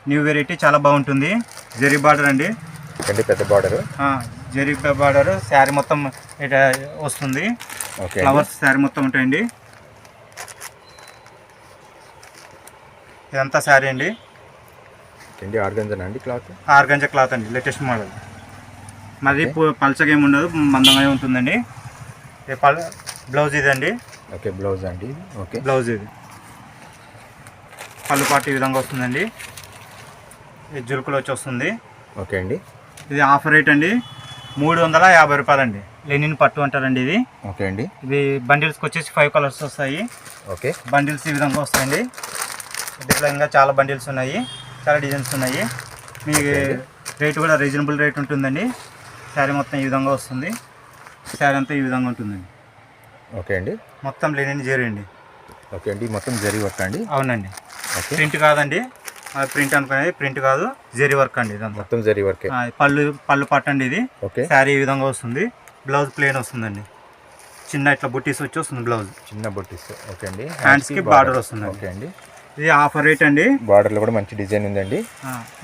New variety చాలా బాగుంటుంది. Zari border అండి, పెద్ద బార్డర్, జరీ బార్డర్. శారీ మొత్తం ఇట్లా వస్తుంది. ఫ్లవర్స్ శారీ మొత్తం ఉంటాయండి. ఇదంతా శారీ అండి. ఆర్గంజా అండి, క్లాత్ ఆర్గంజా క్లాత్ అండి, లేటెస్ట్ మోడల్. మరి పల్చగా ఏమి ఉండదు, మందంగా ఉంటుందండి. బ్లౌజ్ ఇదండి. ఓకే, బ్లౌజ్ అండి. ఓకే, బ్లౌజ్ ఇది. పళ్ళు పాటు ఈ విధంగా వస్తుందండి. ఇది జులుకులు వచ్చి వస్తుంది. ఓకే అండి. ఇది ఆఫర్ రేట్ అండి, 350 రూపాయలండి. లెనిన్ పట్టు అంటారండి ఇది. ఓకే అండి. ఇది బండిల్స్కి వచ్చేసి 5 కలర్స్ వస్తాయి. ఓకే, బండిల్స్ ఈ విధంగా వస్తాయండి. డిఫరెంట్గా చాలా బండిల్స్ ఉన్నాయి, చాలా డిజైన్స్ ఉన్నాయి. మీ రేట్ కూడా రీజనబుల్ రేట్ ఉంటుందండి. శారీ మొత్తం ఈ విధంగా వస్తుంది. శారీ అంతా ఈ విధంగా ఉంటుందండి. ఓకే అండి. మొత్తం లెనిన్ జరీ అండి. ఓకే అండి, మొత్తం జరీ వర్క్ అండి. అవునండి. ప్రింట్ కాదండి, ప్రింట్ అనుకునేది ప్రింట్ కాదు, జరీ వర్క్ అండి. ఇదంతా మొత్తం జరీ వర్క్. పళ్ళు పట్టండి ఇది. ఓకే, శారీ ఈ విధంగా వస్తుంది. బ్లౌజ్ ప్లేన్ వస్తుందండి. చిన్న ఇట్లా బుట్టీస్ వచ్చి వస్తుంది బ్లౌజ్, చిన్న బుట్టీస్. ఓకే అండి. హ్యాండ్స్కి బార్డర్ వస్తుంది. ఓకే అండి. ఇది ఆఫర్ రేట్ అండి. బార్డర్లో కూడా మంచి డిజైన్ ఉందండి.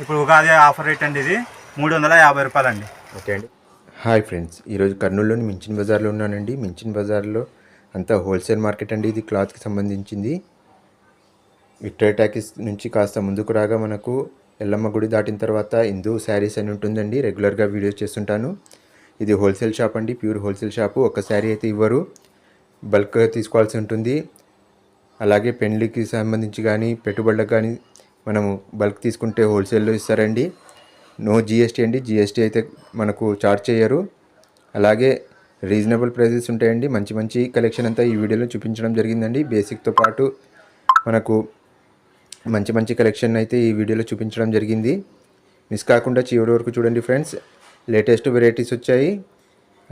ఇప్పుడు ఉగాది ఆఫర్ రేట్ అండి. ఇది 350 రూపాయలండి. ఓకే అండి. హాయ్ ఫ్రెండ్స్, ఈరోజు కర్నూలులోని మించిన్ బజార్లో ఉన్నానండి. మించిన్ బజార్లో అంతా హోల్సేల్ మార్కెట్ అండి. ఇది క్లాత్కి సంబంధించింది. విక్టోరియా టాకీస్ నుంచి కాస్త ముందుకు రాగా మనకు ఎల్లమ్మ గుడి దాటిన తర్వాత హిందూ శారీస్ అని ఉంటుందండి. రెగ్యులర్గా వీడియోస్ చేస్తుంటాను. ఇది హోల్సేల్ షాప్ అండి, ప్యూర్ హోల్సేల్ షాపు. ఒక శారీ అయితే ఇవ్వరు, బల్క్ తీసుకోవాల్సి ఉంటుంది. అలాగే పెళ్లికి సంబంధించి కానీ పెట్టుబడులకు కానీ మనము బల్క్ తీసుకుంటే హోల్సేల్లో ఇస్తారండి. నో జిఎస్టీ అండి, జిఎస్టీ అయితే మనకు చార్జ్ చేయరు. అలాగే రీజనబుల్ ప్రైజెస్ ఉంటాయండి. మంచి మంచి కలెక్షన్ అంతా ఈ వీడియోలో చూపించడం జరిగిందండి. బేసిక్తో పాటు మనకు మంచి మంచి కలెక్షన్ అయితే ఈ వీడియోలో చూపించడం జరిగింది. మిస్ కాకుండా చివరి వరకు చూడండి ఫ్రెండ్స్. లేటెస్ట్ వెరైటీస్ వచ్చాయి.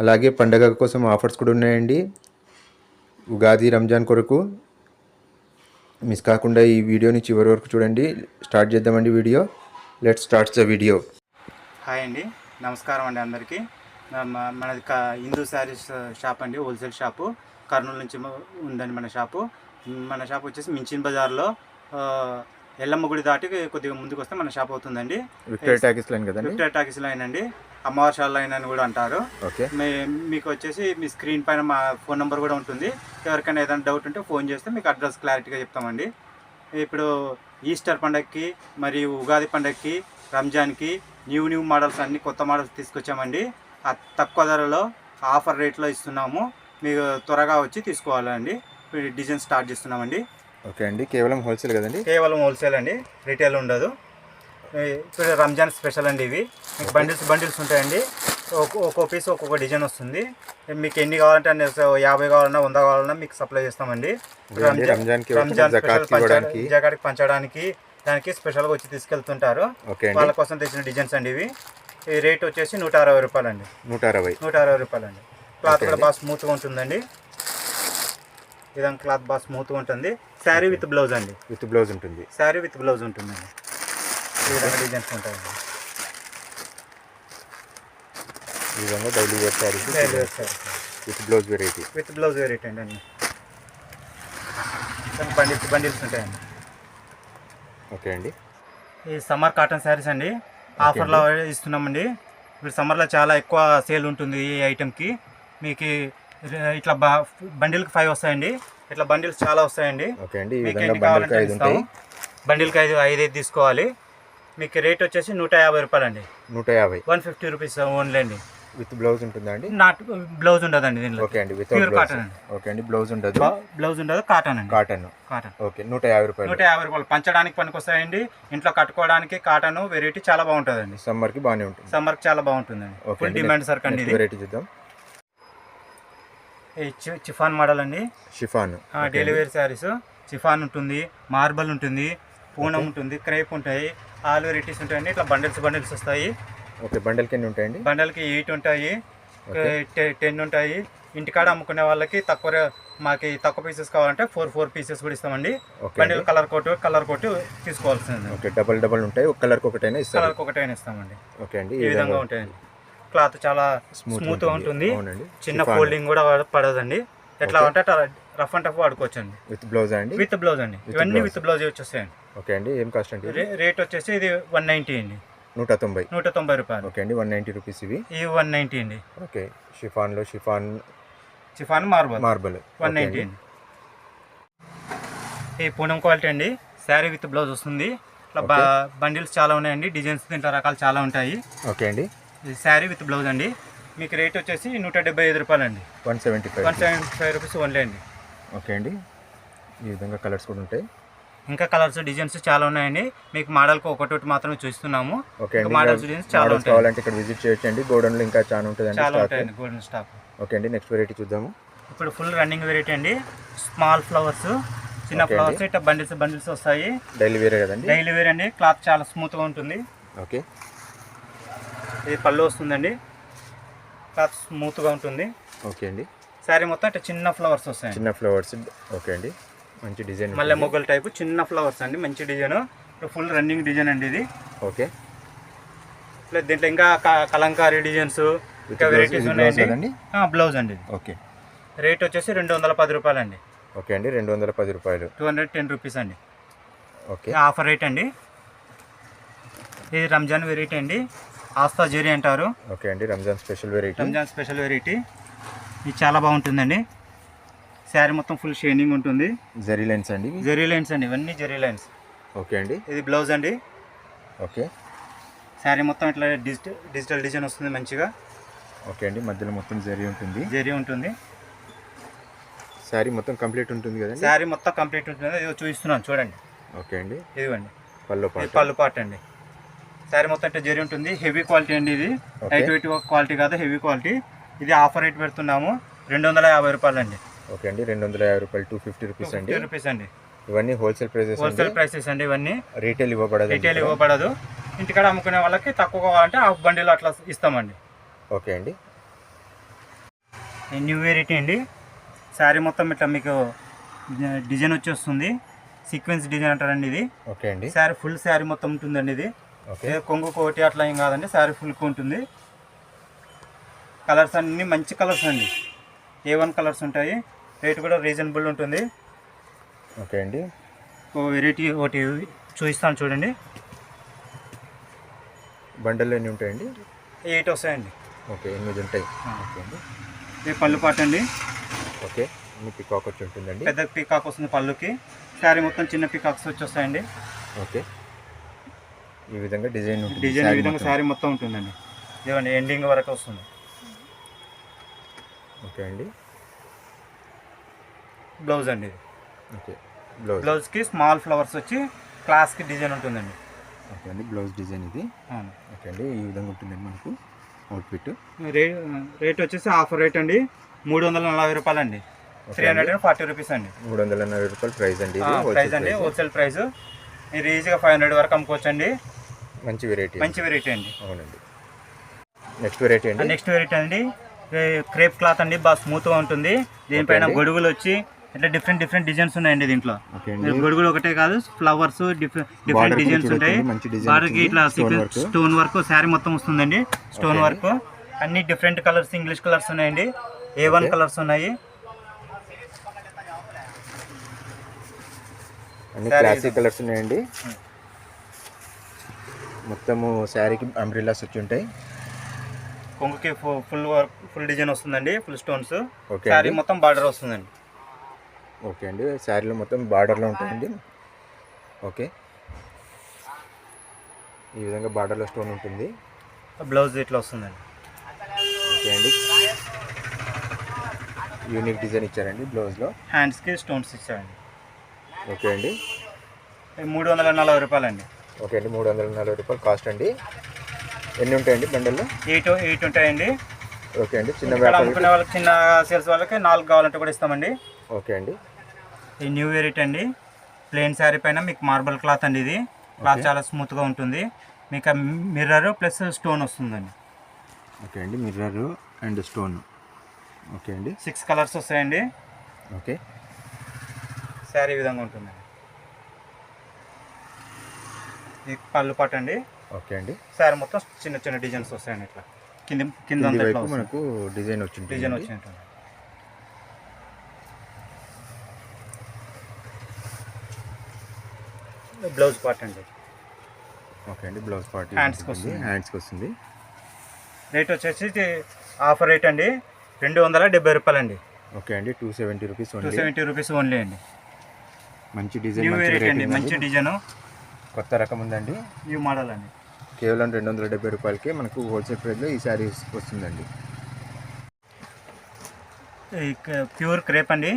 అలాగే పండగ కోసం ఆఫర్స్ కూడా ఉన్నాయండి, ఉగాది రంజాన్ కొరకు. మిస్ కాకుండా ఈ వీడియోని చివరి వరకు చూడండి. స్టార్ట్ చేద్దామండి video. Let's start the video. Hi అండి, నమస్కారం అండి అందరికీ. మనది హిందూ శారీస్ షాప్ అండి, హోల్సేల్ షాపు. కర్నూలు నుంచి ఉందండి మన షాపు. మన షాప్ వచ్చేసి మించిన్ బజార్లో ఎల్లమ్మ గుడి దాటి కొద్దిగా ముందుకు వస్తే మన షాప్ అవుతుందండి. విక్టోరియా టాకీస్ లైన్ కదండి. విక్టోరియా టాకీస్ లైన్ అండి, అమ్మవారి లైన్ అని కూడా అంటారు. ఓకే, మీకు వచ్చేసి మీ స్క్రీన్ పైన మా ఫోన్ నెంబర్ కూడా ఉంటుంది. ఎవరికైనా ఏదైనా డౌట్ ఉంటే ఫోన్ చేస్తే మీకు అడ్రస్ క్లారిటీగా చెప్తామండి. ఇప్పుడు ఈస్టర్ పండగకి మరియు ఉగాది పండగకి రంజాన్కి న్యూ మోడల్స్ అన్ని కొత్త మోడల్స్ తీసుకొచ్చామండి. తక్కువ ధరలో ఆఫర్ రేట్లో ఇస్తున్నాము. మీకు త్వరగా వచ్చి తీసుకోవాలండి. డిజైన్ స్టార్ట్ చేస్తున్నామండి. ఓకే అండి. కేవలం హోల్సేల్ కదండి? కేవలం హోల్సేల్ అండి, రిటైల్ ఉండదు. ఇప్పుడు రంజాన్ స్పెషల్ అండి. ఇవి మీకు బండిల్స్ ఉంటాయండి. ఒక్కో పీస్ ఒక్కొక్క డిజైన్ వస్తుంది. మీకు ఎన్ని కావాలంటే 50 కావాలన్నా 100 కావాలన్నా మీకు సప్లై చేస్తామండి. రంజాన్ జకాట్కి పంచడానికి దానికి స్పెషల్గా వచ్చి తీసుకెళ్తుంటారు. వాళ్ళ కోసం తెచ్చిన డిజైన్స్ అండి ఇవి. ఈ రేట్ వచ్చేసి 160 రూపాయలండి. 160 రూపాయలండి. క్లాత్ కూడా బాగా స్మూత్గా ఉంటుందండి. ఇదంతా క్లాత్ బాగా స్మూత్గా ఉంటుంది. శారీ విత్ బ్లౌజ్ అండి. విత్ బ్లౌజ్ ఉంటుంది. శారీ విత్ బ్లౌజ్ ఉంటుందండి. ఈ విధంగా డిజైన్స్ ఉంటాయండి. ఈ విధంగా daily wear saris with blouse variety అండి. అన్ని బండిల్స్ ఉంటాయండి. ఓకే అండి. ఈ సమ్మర్ కాటన్ శారీస్ అండి, ఆఫర్లో ఇస్తున్నామండి. ఇప్పుడు సమ్మర్లో చాలా ఎక్కువ సేల్ ఉంటుంది ఈ ఐటెంకి. మీకు ఇట్లా బండిల్కి 5 వస్తాయండి. ఇట్లా బండిల్స్ చాలా వస్తాయండి. మీకు ఎన్ని కావాలంటే ఇస్తాము. బండిల్కి 5 తీసుకోవాలి. మీకు రేట్ వచ్చేసి 150 రూపాయలండి. 150 రూపీస్ ఓన్లీ అండి. విత్ బ్లౌజ్ ఉంటుందా అండి? నాట్ బ్లౌజ్ ఉండదండి దీనిలో. ఓకే అండి, విత్ ప్యూర్ కాటన్ అండి. ఓకే అండి, బ్లౌజ్ ఉండదు. కాటన్ అండి. కాటన్. ఓకే, 150 రూపాయలు. 150 రూపాయలు. పంచడానికి పనికి వస్తాయండి. ఇంట్లో కట్టుకోవడానికి కాటన్ వెరైటీ చాలా బాగుంటుందండి. సమ్మర్కి బాగానే ఉంటుంది. సమ్మర్కి చాలా బాగుంటుందండి. ఫుల్ డిమాండ్ సార్ కండి. వెరైటీ చూద్దాం. చిఫాన్ మోడల్ అండి. Chiffon daily wear saris. Chiffon ఉంటుంది, మార్బల్ ఉంటుంది, పూనం ఉంటుంది, క్రేప్ ఉంటాయి, ఆల్ వెరైటీస్ ఉంటాయండి. ఇట్లా బండిల్స్ వస్తాయి. ఓకే, బండల్కి ఎన్ని ఉంటాయండి? బండల్కి 8 ఉంటాయి, 10 ఉంటాయి. ఇంటికాడ అమ్ముకునే వాళ్ళకి మాకు తక్కువ పీసెస్ కావాలంటే 4 పీసెస్ కూడా ఇస్తామండి. బండిల్ కలర్ కోట్ తీసుకోవాల్సింది. ఓకే, డబల్ ఉంటాయి. ఒక కలర్కి ఒకటైనా ఇస్తామండి. ఓకే అండి, ఈ విధంగా ఉంటాయండి. క్లాత్ చాలా స్మూత్గా ఉంటుంది. చిన్న ఫోల్డింగ్ కూడా పడదండి. ఎట్లా అంటే రఫ్ అండ్ టఫ్ వాడుకోవచ్చండి. విత్ బ్లౌజ్ అండి? విత్ బ్లౌజ్ అండి. ఇవన్నీ విత్ బ్లౌజ్ వచ్చేస్తాయండి. ఓకే అండి. ఏం కాస్ట్ అండి? రేట్ వచ్చేసి ఇది 190 అండి. 190 రూపాయలు. ఓకే అండి. 190 రూపీస్ ఇవి. 190 అండి. ఓకే. షిఫాన్ మార్బల్ 190 అండి. ఈ పూనం క్వాలిటీ అండి. శారీ విత్ బ్లౌజ్ వస్తుంది. ఇట్లా బండిల్స్ చాలా ఉన్నాయండి. డిజైన్స్ దీంట్లో రకాలు చాలా ఉంటాయి. ఓకే అండి. ఇది శారీ విత్ బ్లౌజ్ అండి. మీకు రేట్ వచ్చేసి 175 రూపాయలు అండి. 175 రూపీస్ ఓన్లీ అండి. ఓకే అండి. ఈ విధంగా కలర్స్ కూడా ఉంటాయి. ఇంకా కలర్స్ డిజైన్స్ చాలా ఉన్నాయండి. మీకు మోడల్కి ఒకటి మాత్రమే చూస్తున్నాము. ఓకే అండి. మోడల్స్ డిజైన్స్ చాలా ఉంటాయి. కావాలంటే ఇక్కడ విజిట్ చేయొచ్చండి. గోడౌన్లో ఇంకా చాలా ఉంటుందండి. చాలా ఉంటాయండి గోల్డెన్ స్టాక్. ఓకే అండి. నెక్స్ట్ వెరైటీ చూద్దాము. ఇప్పుడు ఫుల్ రన్నింగ్ వెరైటీ అండి. స్మాల్ ఫ్లవర్స్, చిన్న ఫ్లవర్స్ ఇట్లా బండిల్స్ వస్తాయి. డైలీ వేర్ కదండి? డైలీ వేర్ అండి. క్లాత్ చాలా స్మూత్గా ఉంటుంది. ఓకే. ఇది పళ్ళు వస్తుందండి. క్లాత్ స్మూత్గా ఉంటుంది. ఓకే అండి. శారీ మొత్తం ఇట్లా చిన్న ఫ్లవర్స్ వస్తాయి. చిన్న ఫ్లవర్స్. ఓకే అండి. మంచి డిజైన్. మల్లె మొగ్గల టైపు చిన్న ఫ్లవర్స్ అండి. మంచి డిజైన్. ఫుల్ రన్నింగ్ డిజైన్ అండి ఇది. ఓకే. ప్లస్ దీంట్లో ఇంకా కలంకారీ డిజైన్స్ ఇంకా వెరైటీస్ ఉన్నాయండి. బ్లౌజ్ అండి. ఓకే. రేట్ వచ్చేసి 210 రూపాయలు అండి. ఓకే అండి. 210 రూపాయలు. 210 రూపీస్ అండి. ఓకే. ఆఫర్ రేట్ అండి. ఇది రంజాన్ వెరైటీ అండి. ఆస్తా జెరీ అంటారు. ఓకే అండి. Ramzan special variety. ఇది చాలా బాగుంటుందండి. శారీ మొత్తం ఫుల్ షైనింగ్ ఉంటుంది. జెరీ లైన్స్ అండి. ఇవన్నీ జెరీ లైన్స్. ఓకే అండి. ఇది బ్లౌజ్ అండి. ఓకే. శారీ మొత్తం ఇట్లా డిజిటల్ డిజైన్ వస్తుంది మంచిగా. ఓకే అండి. మధ్యలో మొత్తం జెరీ ఉంటుంది. శారీ మొత్తం కంప్లీట్ ఉంటుంది కదండి? శారీ మొత్తం కంప్లీట్ ఉంటుంది. ఇది చూపిస్తున్నాను చూడండి. ఓకే అండి. ఇదిగోండి పళ్ళు పార్ట్ అండి. శారీ మొత్తం ఇట్లా జెరీ ఉంటుంది. హెవీ క్వాలిటీ అండి. ఇది లైట్ వెయిట్ క్వాలిటీ కాదు, హెవీ క్వాలిటీ. ఇది ఆఫర్ రేట్ పెడుతున్నాము 250 రూపాయలు అండి. ఓకే అండి. 250 రూపాయలు. 250 రూపీస్ అండి. ఇవన్నీ హోల్సేల్ ప్రైసెస్ అండి. ఇవన్నీ రీటైల్ ఇవ్వబడదు. ఇంటికాడ అమ్ముకునే వాళ్ళకి తక్కువ కావాలంటే హాఫ్ బండిల్ అట్లా ఇస్తామండి. ఓకే అండి. న్యూ వెరైటీ అండి. శారీ మొత్తం ఇట్లా మీకు డిజైన్ వచ్చేస్తుంది. సీక్వెన్స్ డిజైన్ అంటారండి ఇది. ఓకే అండి. ఫుల్ శారీ మొత్తం ఉంటుందండి ఇది. ఓకే. కొంగు కోటి అట్లా ఏం కాదండి. శారీ ఫుల్గా ఉంటుంది. కలర్స్ అన్నీ మంచి కలర్స్ అండి. A1 కలర్స్ ఉంటాయి. రేట్ కూడా రీజనబుల్ ఉంటుంది. ఓకే అండి. వెరైటీ ఒకటి చూపిస్తాను చూడండి. బండల్లో ఎన్ని ఉంటాయండి? 8 వస్తాయండి. ఓకే. 8 ఉంటాయి. ఓకే అండి. ఇది పళ్ళు పాట అండి. ఓకే. పికాక్ వచ్చి ఉంటుందండి. పెద్ద పికాక్ వస్తుంది పళ్ళుకి. శారీ మొత్తం చిన్న పికాక్స్ వచ్చి వస్తాయండి. ఓకే. ఈ విధంగా డిజైన్ ఈ విధంగా శారీ మొత్తం ఉంటుందండి. ఇదిగోండి ఎండింగ్ వరకు వస్తుంది. ఓకే అండి. బ్లౌజ్ అండి ఇది. ఓకే. బ్లౌజ్కి స్మాల్ ఫ్లవర్స్ వచ్చి క్లాస్కి డిజైన్ ఉంటుందండి. ఓకే అండి. బ్లౌజ్ డిజైన్ ఇది. ఓకే అండి. ఈ విధంగా ఉంటుందండి మనకు అవుట్ఫిట్. రేట్ వచ్చేసి ఆఫర్ రేట్ అండి 340 రూపాయలు అండి. 340 రూపీస్ అండి. 340 రూపాయలు ప్రైస్ అండి. ప్రైస్ అండి. Wholesale price. మీరు ఈజీగా 500 వరకు అమ్ముకోవచ్చు అండి. మంచి వెరైటీ అండి. అవునండి. నెక్స్ట్ వెరైటీ అండి. క్రేప్ క్లాత్ అండి. బాగా స్మూత్గా ఉంటుంది. దీనిపైన గొడుగులు వచ్చి ఇట్లా డిఫరెంట్ డిజైన్స్ ఉన్నాయండి దీంట్లో. గొడుగులు ఒకటే కాదు, ఫ్లవర్స్ డిఫరెంట్ డిజైన్స్ ఉంటాయి. వారికి ఇట్లా స్టోన్ వర్క్ శారీ మొత్తం వస్తుందండి. స్టోన్ వర్క్ అన్ని డిఫరెంట్ కలర్స్, ఇంగ్లీష్ కలర్స్ ఉన్నాయండి. A1 కలర్స్ ఉన్నాయి. అన్ని క్లాసిక్ కలర్స్ ఉన్నాయండి. మొత్తము శారీకి అంబ్రెల్లాస్ వచ్చి ఉంటాయి. కొంగుకి ఫుల్ డిజైన్ వస్తుందండి. Full stones. శారీ మొత్తం బార్డర్ వస్తుందండి. ఓకే అండి. శారీలో మొత్తం బార్డర్లో ఉంటాయండి. ఓకే. ఈ విధంగా బార్డర్లో స్టోన్ ఉంటుంది. బ్లౌజ్ ఇట్లా వస్తుందండి. ఓకే అండి. యూనిక్ డిజైన్ ఇచ్చారండి బ్లౌజ్లో. హ్యాండ్స్కి స్టోన్స్ ఇచ్చారండి. ఓకే అండి. 340 రూపాయలు అండి. ఓకే అండి. 340 రూపాయలు కాస్ట్ అండి. ఎన్ని ఉంటాయండి బండల్లో? 8 ఉంటాయండి. ఓకే అండి. అమ్ముకునే వాళ్ళకి, చిన్న సేల్స్ వాళ్ళకి 4 కావాలంటే కూడా ఇస్తామండి. ఓకే అండి. ఈ న్యూ వెరైటీ అండి. ప్లెయిన్ శారీ పైన మీకు మార్బల్ క్లాత్ అండి. ఇది క్లాత్ చాలా స్మూత్గా ఉంటుంది. మీకు మిర్రర్ ప్లస్ స్టోన్ వస్తుందండి. ఓకే అండి. Mirror and stone. ఓకే అండి. 6 కలర్స్ వస్తాయండి. ఓకే. శారీ ఈ విధంగా ఉంటుందండి. ఇది పళ్ళు పాట అండి. ఓకే అండి. శారీ మొత్తం చిన్న డిజైన్స్ వస్తాయండి. ఇట్లా కింద వైపు మనకు డిజైన్ వచ్చింది. బ్లౌజ్ పార్ట్ అండి. ఓకే అండి, బ్లౌజ్ పార్ట్ హ్యాండ్స్కి వస్తుంది. హ్యాండ్స్కి వస్తుంది. రేట్ వచ్చేసి ఆఫర్ రేట్ అండి 270 రూపాయలండి. ఓకే అండి, 270 రూపీస్ ఓన్లీ. 270 రూపీస్ ఓన్లీ అండి. మంచి డిజైన్, న్యూ మంచి వెరైటీ రేట్ అండి, మంచి డిజైన్, కొత్త రకం ఉందండి. న్యూ మోడల్ అండి. కేవలం 270 రూపాయలకే మనకు హోల్సేల్ ప్రైస్లో ఈ శారీ వస్తుందండి. ప్యూర్ క్రేప్ అండి,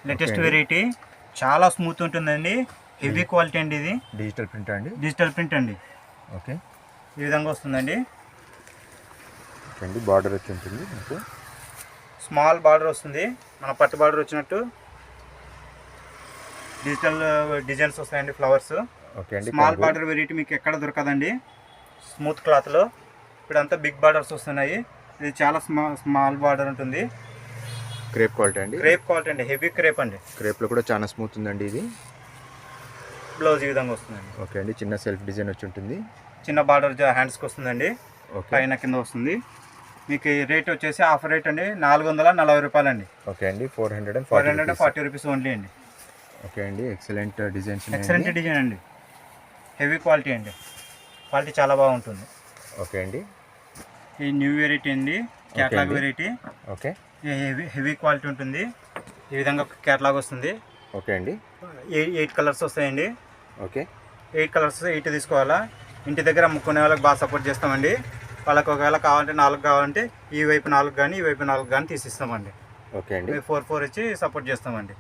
లేటెస్ట్ Okay. వెరైటీ, చాలా స్మూత్ ఉంటుందండి, హెవీ క్వాలిటీ అండి. ఇది డిజిటల్ ప్రింట్ అండి. డిజిటల్ ప్రింట్ అండి. ఓకే, ఈ విధంగా వస్తుందండి. ఓకే అండి, బార్డర్ వచ్చి ఉంటుంది మీకు. స్మాల్ బార్డర్ వస్తుంది, మన పట్టు బార్డర్ వచ్చినట్టు డిజిటల్ డిజైన్స్ వస్తాయండి, ఫ్లవర్స్. ఓకే అండి, స్మాల్ బార్డర్ వెరైటీ మీకు ఎక్కడ దొరకదండి స్మూత్ క్లాత్లో. ఇప్పుడంతా బిగ్ బార్డర్స్ వస్తున్నాయి. ఇది చాలా స్మాల్ బార్డర్ ఉంటుంది. క్రేప్ క్వాలిటీ అండి. క్రేప్ క్వాలిటీ అండి, హెవీ క్రేప్ అండి. క్రేప్లో కూడా చాలా స్మూత్ ఉందండి ఇది. బ్లౌజ్ ఈ విధంగా వస్తుందండి. ఓకే అండి, చిన్న సెల్ఫ్ డిజైన్ వచ్చి ఉంటుంది. చిన్న బార్డర్ హ్యాండ్స్కి వస్తుందండి, ఓకే, పైన కింద వస్తుంది. మీకు ఈ రేట్ వచ్చేసి ఆఫర్ రేట్ అండి 440 రూపాయలండి. ఓకే అండి, 440 440 రూపీస్ ఓన్లీ అండి. ఓకే అండి, ఎక్సలెంట్ డిజైన్స్. ఎక్సలెంట్ డిజైన్ అండి, హెవీ క్వాలిటీ అండి, క్వాలిటీ చాలా బాగుంటుంది. ఓకే అండి, ఈ న్యూ వెరైటీ అండి, క్యాటలాగ్ అండి. వెరైటీ, ఓకే, హెవీ క్వాలిటీ ఉంటుంది. ఈ విధంగా క్యాటలాగ్ వస్తుంది. ఓకే అండి, 8 కలర్స్ వస్తాయండి. ఓకే, 8 కలర్స్ 8 తీసుకోవాలా. ఇంటి దగ్గర అమ్ముకునే వాళ్ళకి బాగా సపోర్ట్ చేస్తామండి. వాళ్ళకి ఒకవేళ కావాలంటే 4 కావాలంటే ఈ వైపు 4 కానీ ఈ వైపు 4 కానీ తీసిస్తామండి. ఓకే అండి, 4 ఇచ్చి సపోర్ట్ చేస్తామండి.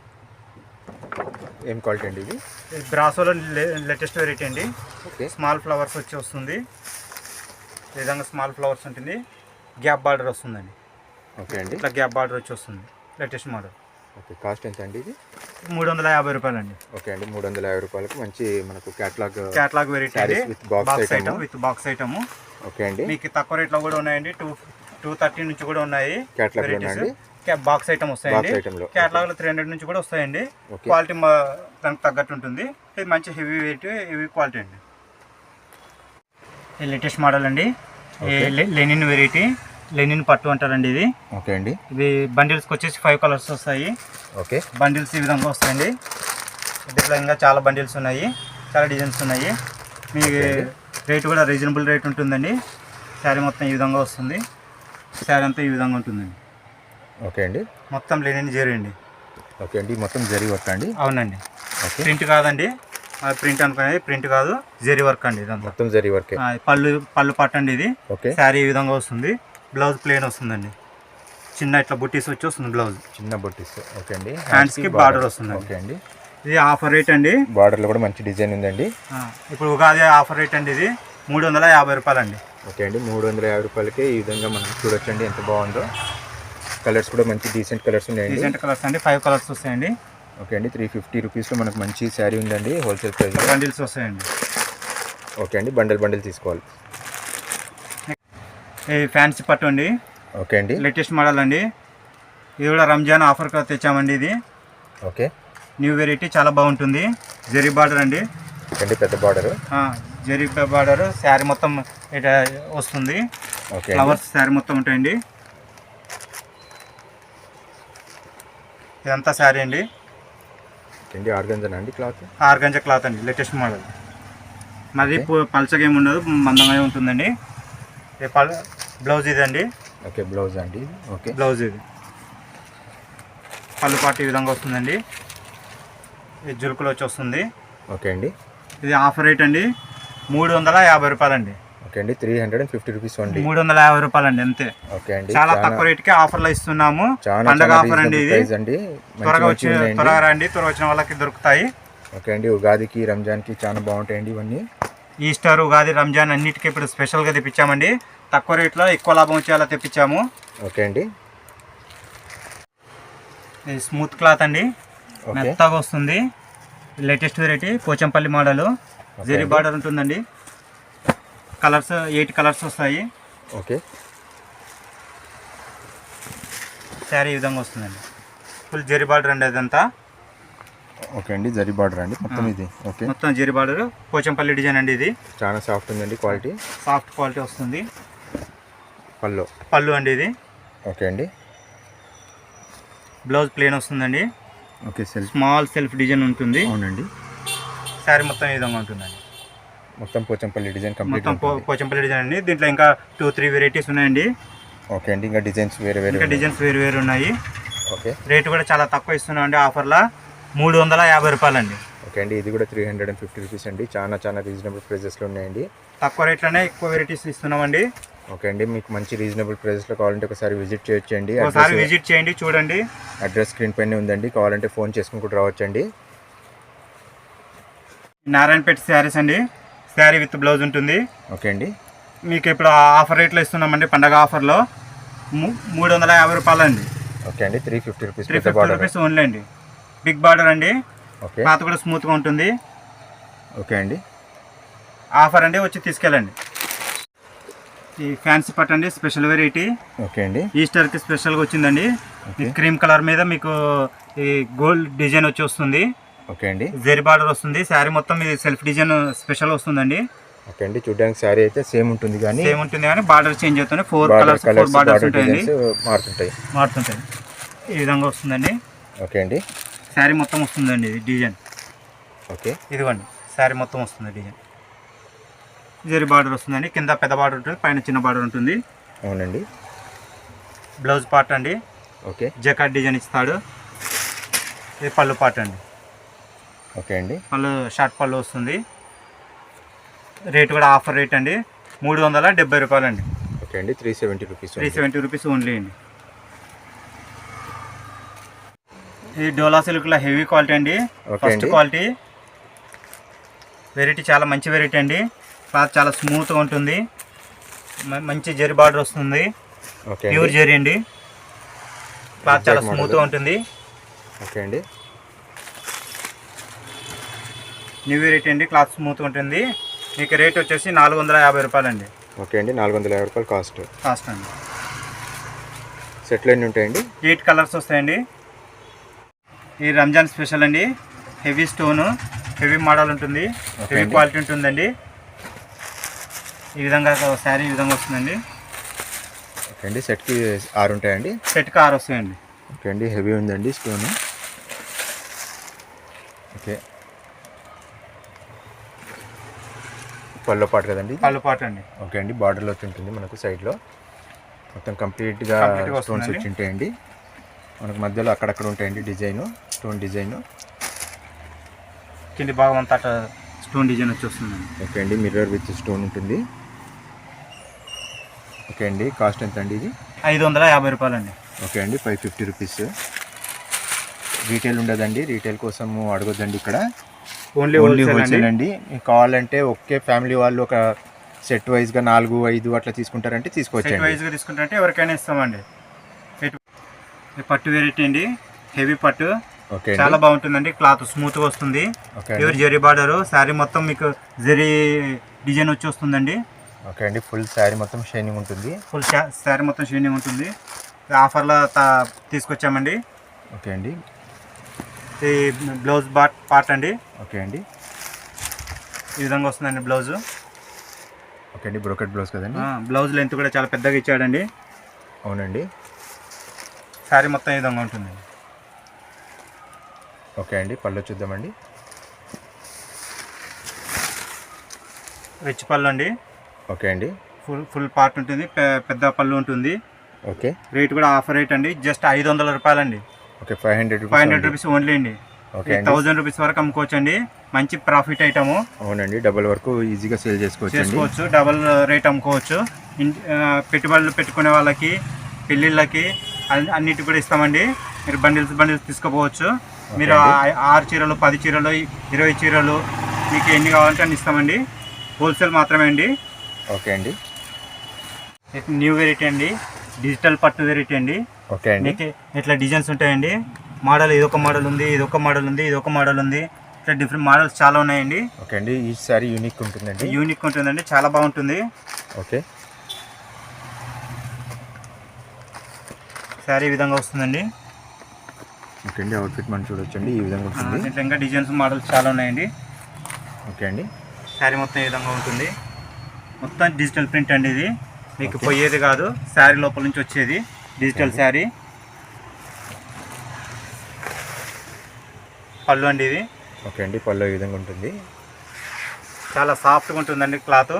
ఏం క్వాలిటీ అండి ఇది? బ్రాసోలో లేటెస్ట్ వెరైటీ అండి. ఓకే, స్మాల్ ఫ్లవర్స్ వచ్చి వస్తుంది. ఈ విధంగా స్మాల్ ఫ్లవర్స్ ఉంటుంది, గ్యాప్ బార్డర్ వస్తుందండి. ఓకే అండి, ఇట్లా గ్యాప్ బార్డర్ వచ్చి వస్తుంది, లేటెస్ట్ మోడల్. ఓకే, కాస్ట్ ఎంత అండి ఇది? 350 రూపాయలండి. ఓకే అండి, 350 రూపాయలకి మంచి మనకు క్యాటలాగ్ వెరైటీ అండి, with box box item. Item with box item. Okay అండి, మీకు తక్కువ రేట్లో కూడా ఉన్నాయండి, 230 నుంచి కూడా ఉన్నాయి. క్యాటలాగ్ అండి, బాక్స్ ఐటమ్ వస్తాయండి. బాక్స్ ఐటమ్ లో. క్యాటలాగ్ లో 300 నుంచి కూడా వస్తాయండి. ఓకే, క్వాలిటీ దానికి తగ్గట్టు ఉంటుంది. ఇది మంచి హెవీ వెయిట్, హెవీ క్వాలిటీ అండి. ఇది లేటెస్ట్ మోడల్ అండి, లెనిన్ వెరైటీ, లెనిన్ పట్టు అంటారండి ఇది. ఓకే అండి, ఇవి బండిల్స్కి వచ్చేసి 5 కలర్స్ వస్తాయి. ఓకే, బండిల్స్ ఈ విధంగా వస్తాయండి. దీంట్లో ఇంకా చాలా బండిల్స్ ఉన్నాయి, చాలా డిజైన్స్ ఉన్నాయి. మీ రేట్ కూడా రీజనబుల్ రేట్ ఉంటుందండి. శారీ మొత్తం ఈ విధంగా వస్తుంది, శారీ అంతా ఈ విధంగా ఉంటుందండి. ఓకే అండి, మొత్తం లెనిన్ జరీ అండి. ఓకే అండి, మొత్తం జరీ వర్క్ అండి. అవునండి, ఓకే, ప్రింట్ కాదండి, ప్రింట్ అనుకునేది ప్రింట్ కాదు, జరీ వర్క్ అండి. ఇదంతా మొత్తం జరీ వర్క్. పళ్ళు పట్టండి. ఇది ఓకే, శారీ ఈ విధంగా వస్తుంది. బ్లౌజ్ ప్లెయిన్ వస్తుందండి, చిన్న ఇట్లా బుట్టీస్ వచ్చి వస్తుంది బ్లౌజ్, చిన్న బొట్టిస్. ఓకే అండి, హ్యాండ్స్కి బార్డర్ వస్తుంది. ఓకే అండి, ఇది ఆఫర్ రేట్ అండి. బార్డర్లో కూడా మంచి డిజైన్ ఉందండి. ఇప్పుడు ఉగాది ఆఫర్ రేట్ అండి. ఇది 350 రూపాయలండి. ఓకే అండి, 350 రూపాయలకి ఈ విధంగా మనం చూడొచ్చండి ఎంత బాగుందో. కలర్స్ కూడా మంచి డీసెంట్ కలర్స్ ఉన్నాయండి. డీసెంట్ కలర్స్ అండి, 5 కలర్స్ వస్తాయండి. ఓకే అండి, 350 రూపీస్లో మనకు మంచి శారీ ఉందండి హోల్సేల్ ప్రైస్. బండిల్స్ వస్తాయండి. ఓకే అండి, బండిల్ తీసుకోవాలి. ఇది ఫ్యాన్సీ పట్టు అండి, ఓకే అండి, లేటెస్ట్ మోడల్ అండి. ఇది కూడా రంజాన్ ఆఫర్గా తెచ్చామండి. ఇది ఓకే, న్యూ వెరైటీ, చాలా బాగుంటుంది. జరీ బార్డర్ అండి. ఓకే అండి, పెద్ద బార్డర్. జరీ బార్డర్, శారీ మొత్తం ఇట్లా వస్తుంది. ఓకే, ఫ్లవర్స్ శారీ మొత్తం ఉంటాయండి. ఇదంతా శారీ అండి. అండి, ఆర్గంజా అండి క్లాత్. ఆర్గంజా క్లాత్ అండి, లేటెస్ట్ మోడల్. మరి పల్చగా ఏమి ఉండదు, మందంగా ఉంటుందండి. బ్లౌజ్ ఇది అండి. ఓకే, బ్లౌజ్ అండి. ఓకే, బ్లౌజ్ ఇది, పళ్ళు పాటు ఈ విధంగా వస్తుందండి. ఇది జులుకులు వచ్చి వస్తుంది. ఓకే అండి, ఇది ఆఫర్ రేట్ అండి 350 రూపాయలండి. ఓకే అండి, 350 రూపీస్ ఓన్లీ. 350 రూపాయలండి అంతే. ఓకే అండి, చాలా తక్కువ రేట్కి ఆఫర్లో ఇస్తున్నాము. పండగ ఆఫర్ అండి ఇది. త్వరగా రండి, త్వరగా వచ్చిన వాళ్ళకి దొరుకుతాయి. ఓకే అండి, ఉగాదికి రంజాన్కి చాలా బాగుంటాయండి ఇవన్నీ. ఈస్టర్, ఉగాది, రంజాన్ అన్నిటికీ ఇప్పుడు స్పెషల్గా తెప్పించామండి. తక్కువ రేట్లో ఎక్కువ లాభం వచ్చేలా తెప్పించాము. ఓకే అండి, ఇది స్మూత్ క్లాత్ అండి, మెత్తగా వస్తుంది. Latest variety, Pochampally model, zari border ఉంటుందండి. కలర్స్ 8 కలర్స్ వస్తాయి. ఓకే, శారీ ఈ విధంగా వస్తుందండి. ఫుల్ జరీ బార్డర్ అండి అదంతా. ఓకే అండి, జరీ బార్డర్ అండి మొత్తం ఇది. ఓకే, మొత్తం జరీ బార్డర్, పోచంపల్లి డిజైన్ అండి. ఇది చాలా సాఫ్ట్ ఉందండి, క్వాలిటీ సాఫ్ట్ క్వాలిటీ వస్తుంది. పళ్ళు అండి ఇది. ఓకే అండి, బ్లౌజ్ ప్లెయిన్ వస్తుందండి. ఓకే, స్మాల్ సెల్ఫ్ డిజైన్ ఉంటుంది. అవునండి, శారీ మొత్తం ఈ విధంగా ఉంటుందండి. మొత్తం పోచంపల్లి డిజైన్ కంప్లీట్ మొత్తం పోచంపల్లి డిజైన్ అండి. దీంట్లో ఇంకా 2-3 వెరైటీస్ ఉన్నాయండి. ఓకే అండి. ఇంకా డిజైన్స్ ఇంకా డిజైన్స్ వేరు ఉన్నాయి. ఓకే. రేటు కూడా చాలా తక్కువ ఇస్తున్నాం అండి. ఆఫర్లో 350 రూపాయలండి. ఓకే అండి. ఇది కూడా 350 రూపీస్ అండి. చాలా రీజనబుల్ ప్రైజెస్లో ఉన్నాయండి. తక్కువ రేట్లోనే ఎక్కువ వెరైటీస్ ఇస్తున్నామండి. ఓకే అండి. మీకు మంచి రీజనబుల్ ప్రైజెస్లో కావాలంటే ఒకసారి విజిట్ చేయొచ్చండి. ఒకసారి విజిట్ చేయండి, చూడండి. అడ్రస్ స్క్రీన్ పైనే ఉందండి. కావాలంటే ఫోన్ చేసుకుని కూడా రావచ్చండి. నారాయణపేట శారీస్ అండి. శారీ విత్ బ్లౌజ్ ఉంటుంది. ఓకే అండి. మీకు ఇప్పుడు ఆఫర్ రేట్లో ఇస్తున్నామండి. పండగ ఆఫర్లో 350 రూపాయలండి. ఓకే అండి. 350 రూపీస్ 350 రూపీస్ ఓన్లీ అండి. బిగ్ బార్డర్ అండి. ఓకే. క్లాత్ కూడా స్మూత్గా ఉంటుంది. ఓకే అండి. ఆఫర్ అండి, వచ్చి తీసుకెళ్ళండి. ఈ ఫ్యాన్సీ పట్టు అండి, స్పెషల్ వెరైటీ. ఓకే అండి. ఈస్టర్కి స్పెషల్గా వచ్చిందండి. ఈ క్రీమ్ కలర్ మీద మీకు ఈ గోల్డ్ డిజైన్ వచ్చి వస్తుంది. ఓకే అండి. జెరీ బార్డర్ వస్తుంది. శారీ మొత్తం ఇది సెల్ఫ్ డిజైన్ స్పెషల్ వస్తుందండి. ఓకే అండి. చూడడానికి శారీ అయితే సేమ్ ఉంటుంది కానీ బార్డర్ చేంజ్ అవుతుంది. 4 కలర్స్ 4 బార్డర్స్ ఉంటాయండి. మారుతుంటాయి. ఈ విధంగా వస్తుందండి. ఓకే అండి. శారీ మొత్తం వస్తుందండి ఇది డిజైన్. ఓకే. ఇదిగోండి శారీ మొత్తం వస్తుంది డిజైన్. జెరీ బార్డర్ వస్తుందండి. కింద పెద్ద బార్డర్ ఉంటుంది, పైన చిన్న బార్డర్ ఉంటుంది. అవునండి. బ్లౌజ్ పార్ట్ అండి. ఓకే. జకాట్ డిజైన్ ఇస్తాడు. ఇది పళ్ళు పార్ట్ అండి. ఓకే అండి. పళ్ళు షార్ట్ పళ్ళు వస్తుంది. రేట్ కూడా ఆఫర్ రేట్ అండి, 370 రూపాయలండి. ఓకే అండి. 370 రూపీస్. 370 రూపీస్ ఓన్లీ అండి. ఇది డోలా సిల్క్లో హెవీ క్వాలిటీ అండి. ఫస్ట్ క్వాలిటీ వెరైటీ, చాలా మంచి వెరైటీ అండి. క్లాత్ చాలా స్మూత్గా ఉంటుంది. మంచి జెరీ బార్డర్ వస్తుంది. ప్యూర్ జెరీ అండి. క్లాత్ చాలా స్మూత్గా ఉంటుంది. ఓకే అండి. న్యూ వెరైటీ అండి. క్లాత్ స్మూత్గా ఉంటుంది. మీకు రేట్ వచ్చేసి 450 రూపాయలండి. ఓకే అండి. 450 రూపాయలు కాస్ట్ అండి. సెట్లు ఎన్ని ఉంటాయండి? 8 కలర్స్ వస్తాయండి. ఈ రంజాన్ స్పెషల్ అండి. హెవీ స్టోను, హెవీ మోడల్ ఉంటుంది, హెవీ క్వాలిటీ ఉంటుందండి. ఈ విధంగా శారీ ఈ విధంగా వస్తుందండి. ఓకే అండి. సెట్కి 6 ఉంటాయండి. సెట్కి 6 వస్తాయండి. ఓకే అండి. హెవీ ఉందండి స్టోను. ఓకే. పళ్ళు పాటు కదండి. పళ్ళు పాటు అండి. ఓకే అండి. బార్డర్లో వచ్చి ఉంటుంది మనకు సైడ్లో. మొత్తం కంప్లీట్గా స్టోన్స్ వచ్చి ఉంటాయండి. మనకు మధ్యలో అక్కడక్కడ ఉంటాయండి డిజైను, స్టోన్ డిజైను. కింది భాగం అంతా స్టోన్ డిజైన్ వచ్చి వస్తుందండి. ఓకే అండి. మిర్రర్ విత్ స్టోన్ ఉంటుంది. ఓకే అండి. కాస్ట్ ఎంత అండి ఇది? 550 రూపాయలండి. ఓకే అండి. 550 రూపీస్. రీటైల్ ఉండదండి. రీటైల్ కోసము అడగొద్దండి ఇక్కడ. ఓన్లీ హోల్సేల్ అండి. మీకు కావాలంటే ఒకే ఫ్యామిలీ వాళ్ళు ఒక సెట్ వైజ్గా 4, 5 అట్లా తీసుకుంటారంటే తీసుకోవచ్చు. సెట్ వైజ్గా తీసుకుంటారంటే ఎవరికైనా ఇస్తామండి. పట్టు వెరైటీ అండి. హెవీ పట్టు. ఓకే. చాలా బాగుంటుందండి. క్లాత్ స్మూత్గా వస్తుంది. Pure zari border. శారీ మొత్తం మీకు జెరీ డిజైన్ వచ్చి వస్తుందండి. ఓకే అండి. ఫుల్ శారీ మొత్తం షైనింగ్ ఉంటుంది. ఫుల్ శారీ మొత్తం షైనింగ్ ఉంటుంది. ఆఫర్లో తీసుకొచ్చామండి. ఓకే అండి. ఈ బ్లౌజ్ పార్ట్ అండి. ఓకే అండి. ఈ విధంగా వస్తుందండి బ్లౌజు. ఓకే అండి. బ్రోకెట్ బ్లౌజ్ కదండి. బ్లౌజ్ లెంత్ కూడా చాలా పెద్దగా ఇచ్చాడండి. అవునండి. శారీ మొత్తం ఈ విధంగా ఉంటుంది. ఓకే అండి. పళ్ళు చూద్దామండి. రిచ్ పళ్ళు అండి. ఓకే అండి. ఫుల్ పార్ట్ ఉంటుంది, పెద్ద పళ్ళు ఉంటుంది. ఓకే. రేట్ కూడా ఆఫర్ రేట్ అండి. జస్ట్ 500 రూపాయలండి. ఓకే. 500 రూపీస్ ఓన్లీ అండి. ఓకే. 1000 రూపీస్ వరకు అమ్ముకోవచ్చు అండి. మంచి ప్రాఫిట్ ఐటము. అవునండి. డబల్ వరకు ఈజీగా సేల్ చేసుకోవచ్చు. డబల్ రేట్ అమ్ముకోవచ్చు. పెట్టుబడులు పెట్టుకునే వాళ్ళకి, పెళ్ళిళ్ళకి అన్నిటి కూడా ఇస్తామండి. మీరు బండిల్స్ తీసుకుపోవచ్చు. మీరు 6 చీరలు, 10 చీరలు, 20 చీరలు మీకు ఎన్ని కావాలంటే అన్ని ఇస్తామండి. హోల్సేల్ మాత్రమే అండి. ఓకే అండి. న్యూ వెరైటీ అండి. డిజిటల్ పట్టు వెరైటీ అండి. ఓకే అండి. మీకు ఇట్లా డిజైన్స్ ఉంటాయండి. మోడల్ ఇదొక మోడల్ ఉంది, ఇదొక మోడల్ ఉంది, ఇదొక మోడల్ ఉంది. ఇట్లా డిఫరెంట్ మోడల్స్ చాలా ఉన్నాయండి. ఓకే అండి. ఈ సారీ యూనిక్ ఉంటుందండి. యూనిక్ ఉంటుందండి. చాలా బాగుంటుంది. ఓకే. శారీ ఈ విధంగా వస్తుందండి. ఓకే అండి. అవుట్ఫిట్ మనం చూడొచ్చండి. ఈ విధంగా ఉంటుంది. ఇట్లా ఇంకా డిజైన్స్ మోడల్స్ చాలా ఉన్నాయండి. ఓకే అండి. శారీ మొత్తం ఈ విధంగా ఉంటుంది. మొత్తం డిజిటల్ ప్రింట్ అండి. ఇది మీకు పోయేది కాదు, శారీ లోపల నుంచి వచ్చేది డిజిటల్ శారీ. పళ్ళు అండి. ఇది ఓకే అండి, పళ్ళు ఈ విధంగా ఉంటుంది. చాలా సాఫ్ట్గా ఉంటుందండి క్లాత్.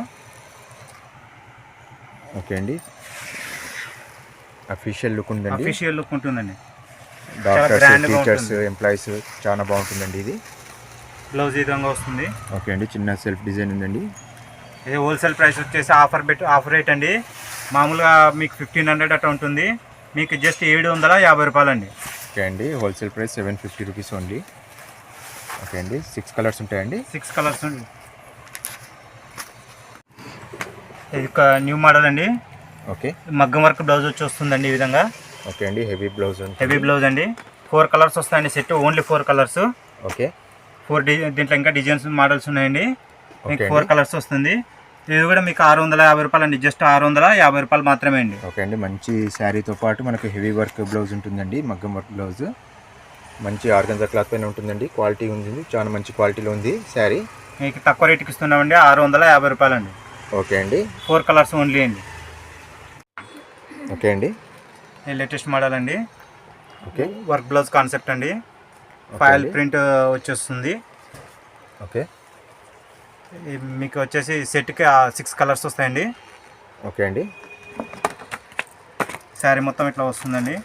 ఓకే అండి, అఫీషియల్ లుక్ ఉందండి. అఫీషియల్ లుక్ ఉంటుందండి. డాక్టర్స్, గ్రాండ్గా టీచర్స్, ఉంటుంది. ఎంప్లాయీస్ చాలా బాగుంటుందండి ఇది. బ్లౌజ్ ఈ విధంగా వస్తుంది. ఓకే అండి, చిన్న సెల్ఫ్ డిజైన్ ఉందండి. ఇది హోల్సేల్ ప్రైస్ వచ్చేసి ఆఫర్ రేట్ అండి. మామూలుగా మీకు 1500 అట్లా ఉంటుంది, మీకు జస్ట్ 750 రూపాయలు అండి. ఓకే అండి, wholesale price 750 rupees only. Okay అండి, 6 కలర్స్ ఉంటాయండి. 6 కలర్స్ ఉంది. ఇది ఒక న్యూ మోడల్ అండి. ఓకే, మగ్గం వర్క్ బ్లౌజ్ వచ్చి వస్తుందండి ఈ విధంగా. ఓకే అండి, హెవీ బ్లౌజ్ ఉంటుంది. హెవీ బ్లౌజ్ అండి. 4 కలర్స్ వస్తాయండి సెట్, ఓన్లీ 4 కలర్స్. ఓకే, 4 దీంట్లో ఇంకా డిజైన్స్ మోడల్స్ ఉన్నాయండి. మీకు ఓకే 4 కలర్స్ వస్తుంది. ఇది కూడా మీకు 650 రూపాయలు అండి, జస్ట్ 650 రూపాయలు మాత్రమే అండి. ఓకే అండి, మంచి శారీతో పాటు మనకు హెవీ వర్క్ బ్లౌజ్ ఉంటుందండి. మగ్గం వర్క్ బ్లౌజ్ మంచి ఆర్గంజా క్లాత్ పైన ఉంటుందండి. క్వాలిటీ ఉంది, చాలా మంచి క్వాలిటీలో ఉంది శారీ. మీకు తక్కువ రేటుకి ఇస్తున్నామండి, 650 రూపాయలు అండి. ఓకే అండి, 4 కలర్స్ ఓన్లీ అండి. ఓకే అండి, లేటెస్ట్ మోడల్ అండి. ఓకే, వర్క్ బ్లౌజ్ కాన్సెప్ట్ అండి. ఫాయిల్ ప్రింట్ వచ్చేస్తుంది. ఓకే, మీకు వచ్చేసి సెట్కి 6 కలర్స్ వస్తాయండి. ఓకే అండి, శారీ మొత్తం ఇట్లా వస్తుందండి.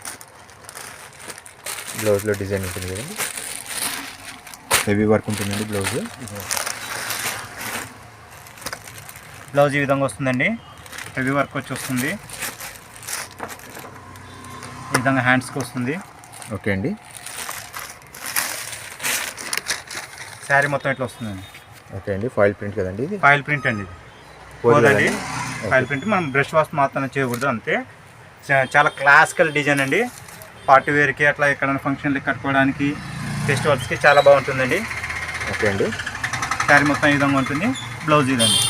బ్లౌజ్లో డిజైన్ ఉంటుంది కదండి, హెవీ వర్క్ ఉంటుందండి బ్లౌజ్. బ్లౌజ్ ఈ విధంగా వస్తుందండి, హెవీ వర్క్ వచ్చి వస్తుంది. ఈ విధంగా హ్యాండ్స్కి వస్తుంది. ఓకే అండి, శారీ మొత్తం ఇట్లా వస్తుందండి. ఓకే అండి, ఫాయిల్ ప్రింట్ కదండి ఇది. ఫాయిల్ ప్రింట్ అండి ఇది. పోదండి. ఫాయిల్ ప్రింట్ మనం బ్రష్ వాష్ మాత్రం చేయకూడదు అంతే. చాలా క్లాసికల్ డిజైన్ అండి. పార్టీ వేర్కి అట్లా ఎక్కడైనా ఫంక్షన్లకి కట్టుకోవడానికి, ఫెస్టివల్స్కి చాలా బాగుంటుందండి. ఓకే అండి, శారీ మొత్తం ఈ విధంగా ఉంటుంది. బ్లౌజ్ ఇదండి.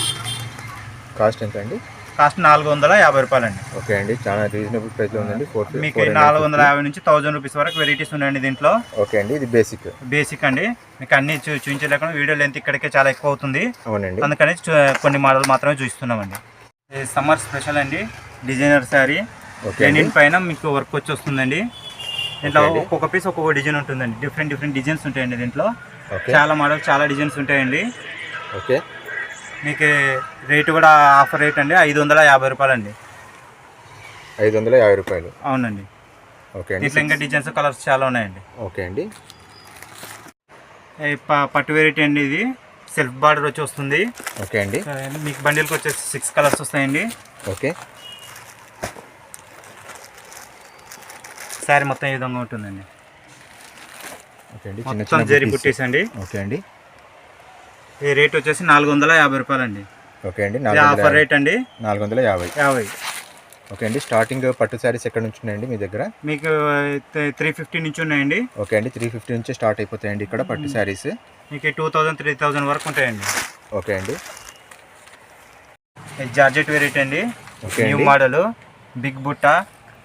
కాస్ట్ ఎంత అండి? కాస్ట్ 450 రూపాయలు అండి. ఓకే అండి, చాలా రీజనబుల్ ప్రైస్లో ఉందండి. మీకు 450 నుంచి 1000 రూపీస్ వరకు వెరైటీస్ ఉన్నాయండి దీంట్లో. ఓకే అండి, ఇది బేసిక్ అండి. మీకు అన్ని చూపించలేకుండా వీడియో లెంత్ ఇక్కడికే చాలా ఎక్కువ అవుతుంది. అవునండి, అందుకని కొన్ని మోడల్ మాత్రమే చూపిస్తున్నామండి. ఇది సమ్మర్ స్పెషల్ అండి, డిజైనర్ శారీ. లెనిన్ పైన మీకు వర్క్ వచ్చి వస్తుందండి. దీంట్లో ఒక్కొక్క పీస్ ఒక్కొక్క డిజైన్ ఉంటుందండి. డిఫరెంట్ డిజైన్స్ ఉంటాయండి దీంట్లో. చాలా మోడల్, చాలా డిజైన్స్ ఉంటాయండి. ఓకే, మీకు రేటు కూడా ఆఫర్ రేట్ అండి, 550 రూపాయలు అండి. 550 రూపాయలు. అవునండి. ఓకే అండి, దీంట్లో ఇంకా డిజైన్స్, కలర్స్ చాలా ఉన్నాయండి. ఓకే అండి, పట్టు వెరైటీ అండి. ఇది సెల్ఫ్ బార్డర్ వచ్చి వస్తుంది. ఓకే అండి, మీకు బండిల్కి వచ్చేసి 6 కలర్స్ వస్తాయండి. ఓకే, శారీ మొత్తం ఈ విధంగా ఉంటుందండి. ఓకే అండి, మొత్తం జరీ బుట్టీస్ అండి. ఓకే అండి, ఈ రేట్ వచ్చేసి 450 రూపాయలు అండి. ఓకే అండి, ఆఫర్ రేట్ అండి, 450. ఓకే అండి, స్టార్టింగ్ పట్టు శారీస్ ఎక్కడ నుంచి ఉన్నాయండి మీ దగ్గర? మీకు 350 నుంచి ఉన్నాయండి. ఓకే అండి, 350 నుంచి స్టార్ట్ అయిపోతాయండి ఇక్కడ పట్టు శారీస్. మీకు 2000, 3000 వరకు ఉంటాయండి. ఓకే అండి, జార్జెట్ వెరైటీ అండి. ఓకే, న్యూ మోడల్, బిగ్ బుట్ట,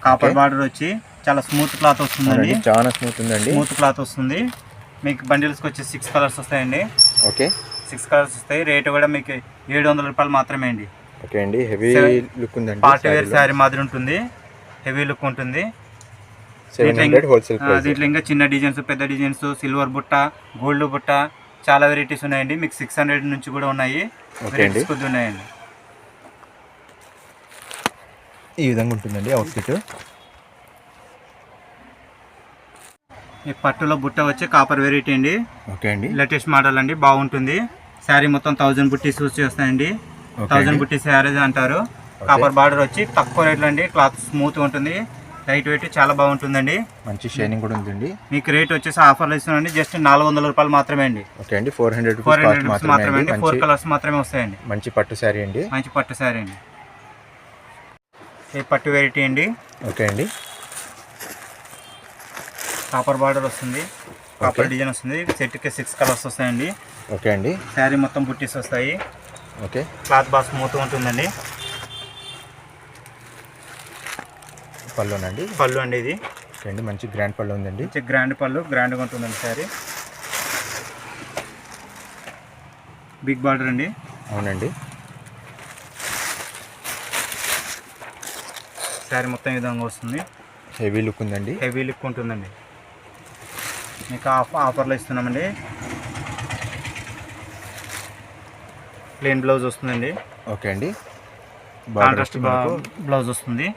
కాపర్ బార్డర్ వచ్చి చాలా స్మూత్ క్లాత్ వస్తుందండి. చాలా స్మూత్ ఉందండి, స్మూత్ క్లాత్ వస్తుంది. మీకు బండిల్స్కి వచ్చి 6 కలర్స్ వస్తాయండి. ఓకే, 6 కలర్స్ వస్తాయి. రేటు కూడా మీకు 700 రూపాయలు మాత్రమే అండి. ఓకే అండి, హెవీ లుక్ ఉందండి. పార్టీ వేర్ శారీ మాదిరి ఉంటుంది, హెవీ లుక్ ఉంటుంది. 700 హోల్సేల్ ప్రైస్. దీంట్లో ఇంకా చిన్న డిజైన్స్, పెద్ద డిజైన్స్, సిల్వర్ బుట్ట, గోల్డ్ బుట్ట, చాలా వెరైటీస్ ఉన్నాయండి. మీకు 600 నుంచి కూడా ఉన్నాయి. వెరైటీస్ కొద్ది ఉన్నాయండి. ఈ విధంగా ఉంటుందండి అవుట్ఫిట్. ఈ పట్టులో బుట్ట వచ్చి కాపర్ వెరైటీ అండి. ఓకే అండి, లేటెస్ట్ మోడల్ అండి, బాగుంటుంది. శారీ మొత్తం 1000 బుట్టీస్ వచ్చి వస్తాయండి. 1000 బుట్టీ శారీస్ అంటారు. కాపర్ బార్డర్ వచ్చి తక్కువ రేట్లు అండి. క్లాత్ స్మూత్ ఉంటుంది, లైట్ వెయిట్, చాలా బాగుంటుందండి. మంచి షైనింగ్ కూడా ఉందండి. మీకు రేట్ వచ్చేసి ఆఫర్లు ఇస్తున్నాండి, జస్ట్ 400 రూపాయలు మాత్రమే అండి. ఓకే అండి, 400 రూపీస్ మాత్రమే అండి. 4 కలర్స్ మాత్రమే వస్తాయండి. మంచి పట్టు శారీ అండి, మంచి పట్టు శారీ అండి. ఈ పట్టు వెరైటీ అండి. ఓకే అండి, కాపర్ బార్డర్ వస్తుంది, కాపర్ డిజైన్ వస్తుంది. సెట్కి 6 కలర్స్ వస్తాయండి. ఓకే అండి, శారీ మొత్తం బుట్టీస్ వస్తాయి. ఓకే, క్లాత్ బాగా స్మూత్ ఉంటుందండి. పళ్ళునండి, పళ్ళు అండి ఇది. ఓకే అండి, మంచి గ్రాండ్ పళ్ళు ఉందండి. మంచి గ్రాండ్ పళ్ళు, గ్రాండ్గా ఉంటుందండి శారీ. బిగ్ బార్డర్ అండి. అవునండి, శారీ మొత్తం ఈ విధంగా వస్తుంది. హెవీ లుక్ ఉందండి. హెవీ లుక్ ఉంటుందండి. మీకు ఆఫర్లో ఇస్తున్నామండి. ప్లెయిన్ బ్లౌజ్ వస్తుందండి. ఓకే అండి. కాంట్రాస్ట్ బ్లౌజ్ వస్తుంది.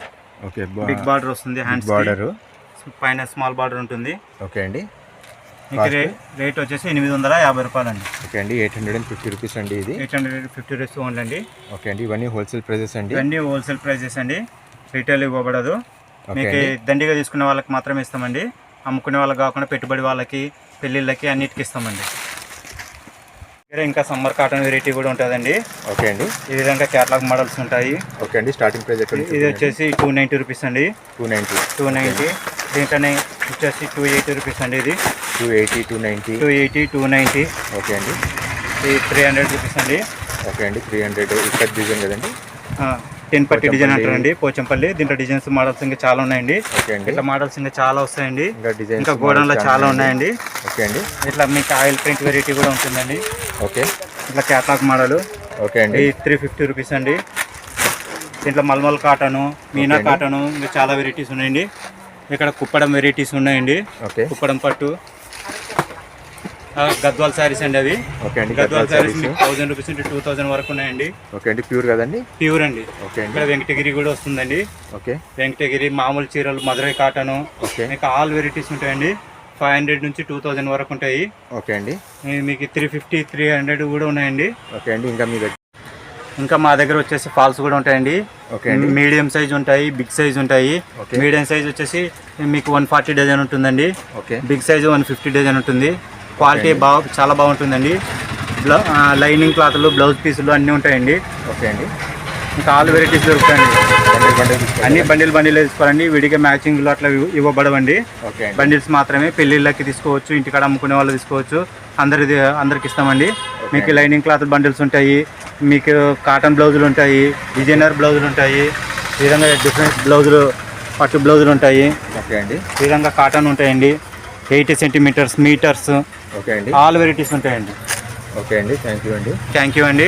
ఓకే. బిగ్ బార్డర్ వస్తుంది. హ్యాండ్స్ బార్డర్ పైన స్మాల్ బార్డర్ ఉంటుంది. ఓకే అండి. మీకు రేట్ వచ్చేసి 850 రూపాయలండి. ఓకే అండి. 850 రూపీస్ అండి. ఇది 850 రూపీస్ ఓన్లీ అండి. ఓకే అండి. ఇవన్నీ హోల్సేల్ ప్రైజెస్ అండి. ఇవన్నీ హోల్సేల్ ప్రైజెస్ అండి. రీటైల్ ఇవ్వబడదు. మీకు దండిగా తీసుకునే వాళ్ళకి మాత్రమే ఇస్తామండి. అమ్ముకునే వాళ్ళకి కాకుండా పెట్టుబడి వాళ్ళకి, పెళ్ళిళ్ళకి అన్నిటికీ ఇస్తామండి. ఇంకా సమ్మర్ కాటన్ వెరైటీ కూడా ఉంటుందండి. ఓకే అండి. ఈ విధంగా క్యాటలాగ్ మోడల్స్ ఉంటాయి. ఓకే అండి. స్టార్టింగ్ ప్రైస్ ఇది వచ్చేసి 290 రూపీస్ అండి. 290. దీంట్లోనే వచ్చేసి 280 రూపీస్ అండి. ఇది 280. ఓకే అండి. ఇది 300 రూపీస్ అండి. ఓకే అండి. 300. ఇక్కడ డిజైన్ కదండి. 10 పట్టి డిజైన్ అంటారండి. పోచంపల్లి. దీంట్లో డిజైన్స్ మోడల్స్ ఇంకా చాలా ఉన్నాయండి. ఓకే అండి. ఇట్లా మోడల్స్ ఇంకా చాలా వస్తాయండి. డిజైన్ ఇంకా గోడౌన్లో చాలా ఉన్నాయండి. ఓకే అండి. ఇట్లా మీకు ఆయిల్ ప్రింట్ వెరైటీ కూడా ఉంటుందండి. ఓకే. ఇట్లా క్యాటలాగ్ మోడల్. ఓకే అండి. 350 రూపీస్ అండి. దీంట్లో మల్మల్ కాటను, మీనా కాటను, ఇంకా చాలా వెరైటీస్ ఉన్నాయండి. ఇక్కడ కుప్పడం వెరైటీస్ ఉన్నాయండి. ఓకే. కుప్పడం పట్టు, గద్వాల్ శారీస్ అండి అవి. ఓకే అండి. గద్వాల్ శారీస్ మీకు 1000 రూపీస్ నుండి 2000 వరకు ఉన్నాయండి. ఓకే అండి. ప్యూర్ కదండి. ప్యూర్ అండి. ఓకే అండి. ఇక్కడ వెంకటగిరి కూడా వస్తుందండి. ఓకే. వెంకటగిరి మామూలు చీరలు, మధురై కాటను, ఓకే. మీకు ఆల్ వెరైటీస్ ఉంటాయండి. 500 నుంచి 2000 వరకు ఉంటాయి. ఓకే అండి. మీకు 350, 300 కూడా ఉన్నాయండి. ఓకే అండి. ఇంకా మా దగ్గర వచ్చేసి ఫాల్స్ కూడా ఉంటాయండి. ఓకే అండి. మీడియం సైజ్ ఉంటాయి, బిగ్ సైజ్ ఉంటాయి. మీడియం సైజ్ వచ్చేసి మీకు 140 డజన్ ఉంటుందండి. ఓకే. బిగ్ సైజ్ 150 డజన్ ఉంటుంది. క్వాలిటీ చాలా బాగుంటుందండి. లైనింగ్ క్లాత్లు, బ్లౌజ్ పీసులు అన్నీ ఉంటాయండి. ఓకే అండి. ఇంకా ఆల్ వెరైటీస్ దొరుకుతాయండి. అన్ని బండిల్ తీసుకోవాలండి. విడిగా మ్యాచింగ్లో అట్లా ఇవ్వబడవండి. బండిల్స్ మాత్రమే. పెళ్ళిళ్ళకి తీసుకోవచ్చు, ఇంటికాడ అమ్ముకునే వాళ్ళు తీసుకోవచ్చు. అందరికి ఇస్తామండి. మీకు లైనింగ్ క్లాత్ బండిల్స్ ఉంటాయి, మీకు కాటన్ బ్లౌజులు ఉంటాయి, డిజైనర్ బ్లౌజులు ఉంటాయి. ఈ విధంగా డిఫరెంట్ బ్లౌజులు, పట్టు బ్లౌజులు ఉంటాయి. ఓకే అండి. ఈ విధంగా కాటన్ ఉంటాయండి. 80 సెంటీమీటర్స్, మీటర్స్, ఓకే అండి. ఆల్ వెరైటీస్ ఉంటాయండి. ఓకే అండి. థ్యాంక్ యూ అండి. థ్యాంక్ యూ అండి.